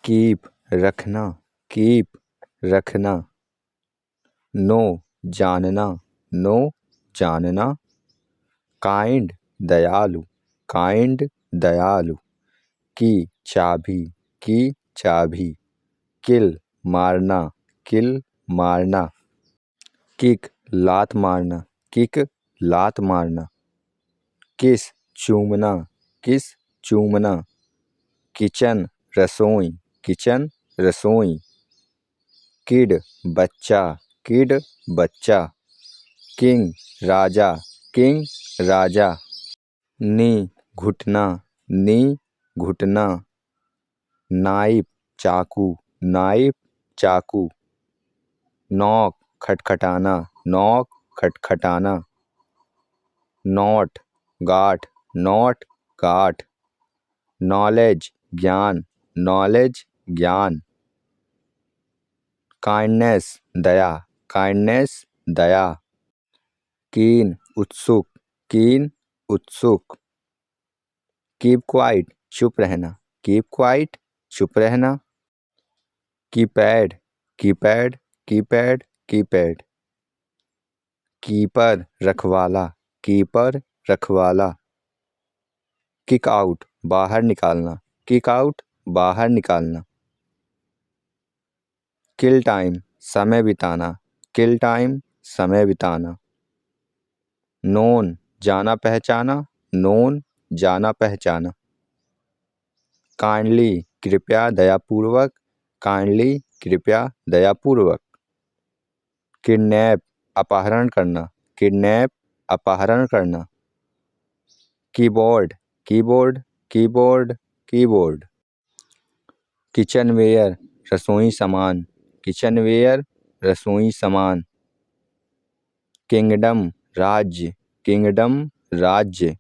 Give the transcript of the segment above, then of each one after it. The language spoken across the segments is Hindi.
कीप रखना, कीप रखना। नो जानना, नो जानना। काइंड दयालु, काइंड दयालु। की चाबी, की चाबी। किल मारना, किल मारना। किक लात मारना, किक लात मारना। किस चूमना, किस चूमना। किचन रसोई, किचन रसोई। किड बच्चा, किड बच्चा। किंग राजा, किंग राजा। नी घुटना, नी घुटना। नाइफ चाकू, नाइफ चाकू। नॉक खटखटाना, नॉक खटखटाना। नॉट गांठ, नॉट गांठ। नॉलेज ज्ञान, नॉलेज ज्ञान। काइंडनेस दया, काइंडनेस दया। कीन उत्सुक, कीन उत्सुक। कीप क्वाइट चुप रहना, कीप क्वाइट चुप रहना। Keypad, keypad, keypad, keypad. Keeper रखवाला, कीपर रखवाला। किक आउट बाहर निकालना, किक आउट बाहर निकालना। किल टाइम समय बिताना, किल टाइम समय बिताना। नोन जाना पहचाना, नोन जाना पहचाना। काइंडली कृपया दयापूर्वक, काइंडली कृपया दयापूर्वक। किडनैप अपहरण करना, किडनैप अपहरण करना। Keyboard, keyboard, keyboard, keyboard. Kitchenware रसोई सामान, किचनवेयर रसोई सामान। किंगडम राज्य, किंगडम राज्य।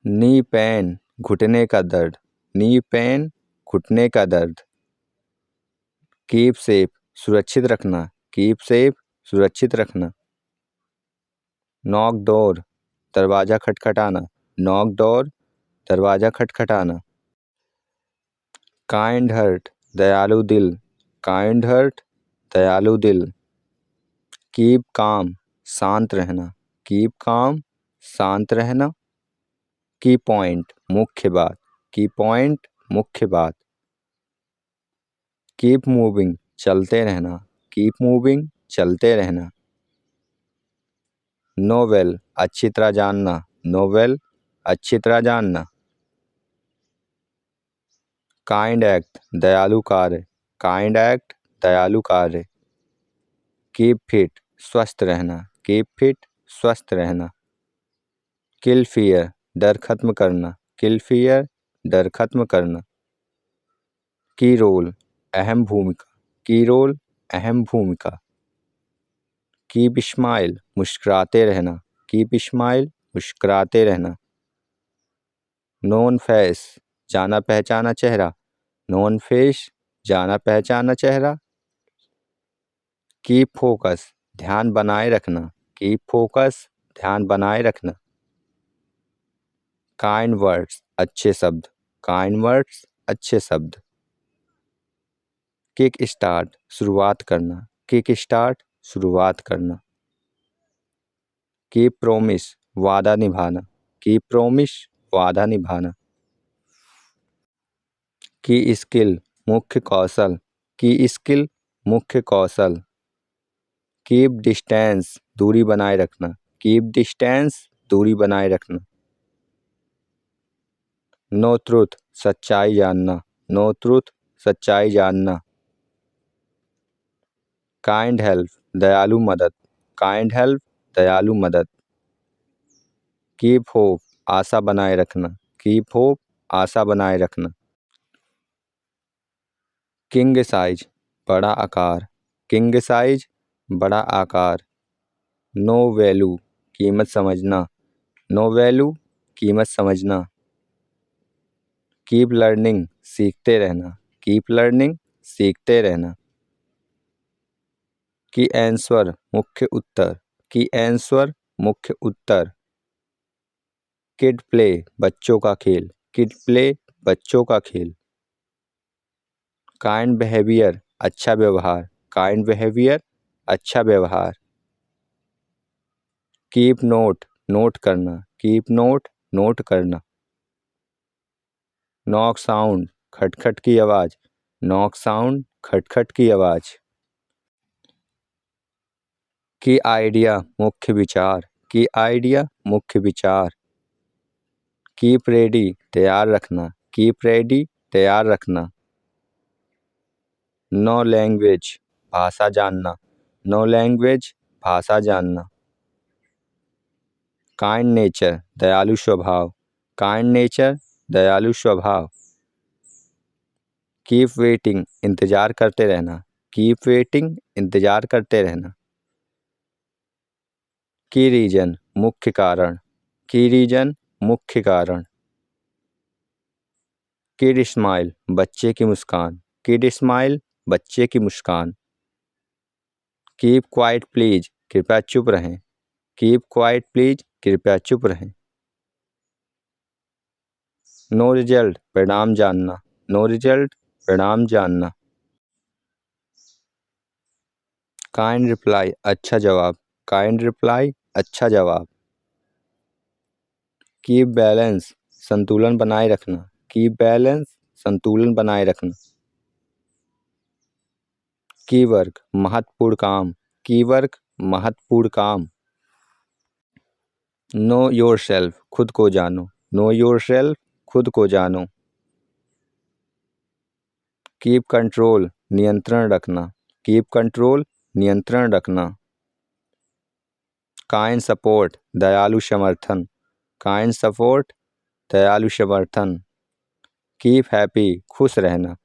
नी पेन घुटने का दर्द, नी पेन घुटने का दर्द। कीप सेफ सुरक्षित रखना, कीप सेफ सुरक्षित रखना। नॉक डोर दरवाजा खटखटाना, नॉक डोर दरवाजा खटखटाना। काइंड हर्ट दयालु दिल, काइंड हर्ट दयालु दिल। कीप काम शांत रहना, कीप काम शांत रहना। की पॉइंट मुख्य बात, की पॉइंट मुख्य बात। कीप मूविंग चलते रहना, कीप मूविंग चलते रहना। नोवेल अच्छी तरह जानना, नोवेल अच्छी तरह जानना। काइंड एक्ट दयालु कार्य, काइंड एक्ट दयालु कार्य। कीप फिट स्वस्थ रहना, कीप फिट स्वस्थ रहना। किल फियर डर खत्म करना, किल फियर डर खत्म करना। की रोल अहम भूमिका, की रोल अहम भूमिका। कीप स्माइल मुस्कुराते रहना, कीप स्माइल मुस्कुराते रहना। नोन फेस जाना पहचाना चेहरा, नोन फेस जाना पहचाना चेहरा। कीप फोकस ध्यान बनाए रखना, कीप फोकस ध्यान बनाए रखना। काइंड वर्ड्स अच्छे शब्द, काइंड वर्ड्स अच्छे शब्द। किक स्टार्ट शुरुआत करना, किक स्टार्ट शुरुआत करना। कीप प्रोमिस वादा निभाना, कीप प्रोमिस वादा निभाना। की स्किल मुख्य कौशल, की स्किल मुख्य कौशल। कीप डिस्टेंस दूरी बनाए रखना, कीप डिस्टेंस दूरी बनाए रखना। नो ट्रुथ सच्चाई जानना, नो ट्रुथ सच्चाई जानना। काइंड हेल्प दयालु मदद, काइंड हेल्प दयालु मदद। कीप होप आशा बनाए रखना, कीप होप आशा बनाए रखना। किंग साइज बड़ा आकार, किंग साइज बड़ा आकार। नो वैल्यू कीमत समझना, नो वैल्यू कीमत समझना। कीप लर्निंग सीखते रहना, कीप लर्निंग सीखते रहना। की आंसर मुख्य उत्तर, की आंसर मुख्य उत्तर। किड प्ले बच्चों का खेल, किड प्ले बच्चों का खेल। काइंड बिहेवियर अच्छा व्यवहार, काइंड बिहेवियर अच्छा व्यवहार। कीप नोट नोट करना, कीप नोट नोट करना। नॉक साउंड खटखट की आवाज़, नॉक साउंड खटखट की आवाज़। की आइडिया मुख्य विचार, की आइडिया मुख्य विचार। कीप रेडी तैयार रखना, कीप रेडी तैयार रखना। नो लैंग्वेज भाषा जानना, नो लैंग्वेज भाषा जानना। काइंड नेचर दयालु स्वभाव, काइंड नेचर दयालु स्वभाव। कीप वेटिंग इंतज़ार करते रहना, कीप वेटिंग इंतज़ार करते रहना। की रीजन मुख्य कारण, की रीजन मुख्य कारण। किड स्माइल बच्चे की मुस्कान, किड स्माइल बच्चे की मुस्कान। कीप क्वाइट प्लीज कृपया चुप रहें, कीप क्वाइट प्लीज कृपया चुप रहें। नो रिजल्ट परिणाम जानना, नो रिजल्ट परिणाम जानना। काइंड रिप्लाई अच्छा जवाब, काइंड रिप्लाई अच्छा जवाब। कीप बैलेंस संतुलन बनाए रखना, कीप बैलेंस संतुलन बनाए रखना। की वर्क महत्वपूर्ण काम, की वर्क महत्वपूर्ण काम। नो योर सेल्फ खुद को जानो, नो योर सेल्फ खुद को जानो। कीप कंट्रोल नियंत्रण रखना, कीप कंट्रोल नियंत्रण रखना। काइंड सपोर्ट दयालु समर्थन, काइंड सपोर्ट दयालु समर्थन। कीप हैप्पी खुश रहना,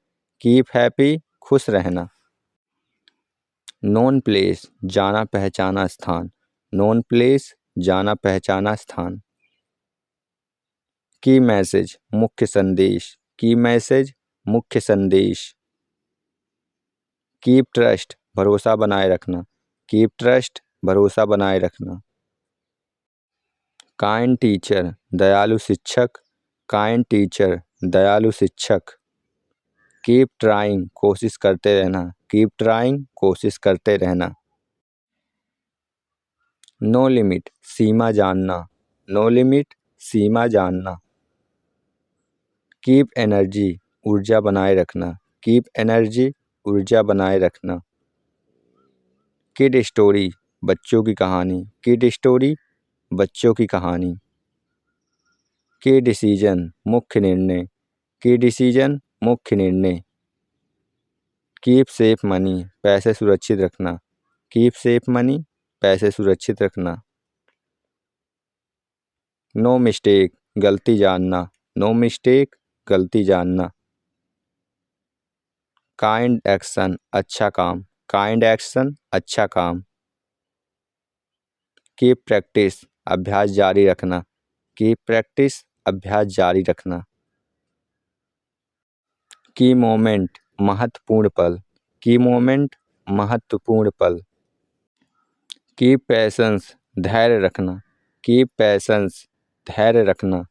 कीप हैप्पी खुश रहना। नोन प्लेस जाना पहचाना स्थान, नोन प्लेस जाना पहचाना स्थान। की मैसेज मुख्य संदेश, की मैसेज मुख्य संदेश। कीप ट्रस्ट भरोसा बनाए रखना, कीप ट्रस्ट भरोसा बनाए रखना। काइंड टीचर दयालु शिक्षक, काइंड टीचर दयालु शिक्षक। कीप ट्राइंग कोशिश करते रहना, कीप ट्राइंग कोशिश करते रहना। नो लिमिट सीमा जानना, नो लिमिट सीमा जानना। कीप एनर्जी ऊर्जा बनाए रखना, कीप एनर्जी ऊर्जा बनाए रखना। किड स्टोरी बच्चों की कहानी, किड स्टोरी बच्चों की कहानी। की डिसीजन मुख्य निर्णय, की डिसीजन मुख्य निर्णय। कीप सेफ मनी पैसे सुरक्षित रखना, कीप सेफ मनी पैसे सुरक्षित रखना। नो मिस्टेक गलती जानना, नो मिस्टेक गलती जानना। काइंड एक्शन अच्छा काम, काइंड एक्शन अच्छा काम। कीप प्रैक्टिस अभ्यास जारी रखना, कीप प्रैक्टिस अभ्यास जारी रखना। की मोमेंट महत्वपूर्ण पल, की मोमेंट महत्वपूर्ण पल। कीप पैशंस धैर्य रखना, कीप पैशंस धैर्य रखना।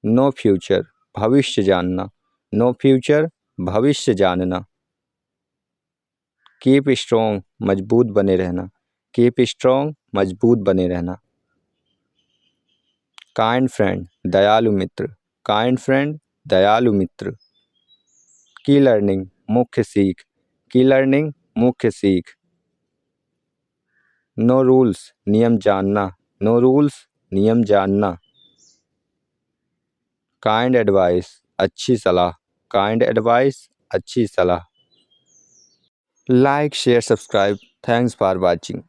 नो फ्यूचर भविष्य जानना, नो फ्यूचर भविष्य जानना। कीप स्ट्रॉन्ग मजबूत बने रहना, कीप स्ट्रॉन्ग मजबूत बने रहना। काइंड फ्रेंड दयालु मित्र, काइंड फ्रेंड दयालु मित्र। की लर्निंग मुख्य सीख, की लर्निंग मुख्य सीख। नो रूल्स नियम जानना, नो रूल्स नियम जानना। काइंड एडवाइस अच्छी सलाह, काइंड एडवाइस अच्छी सलाह। Like share subscribe thanks for watching.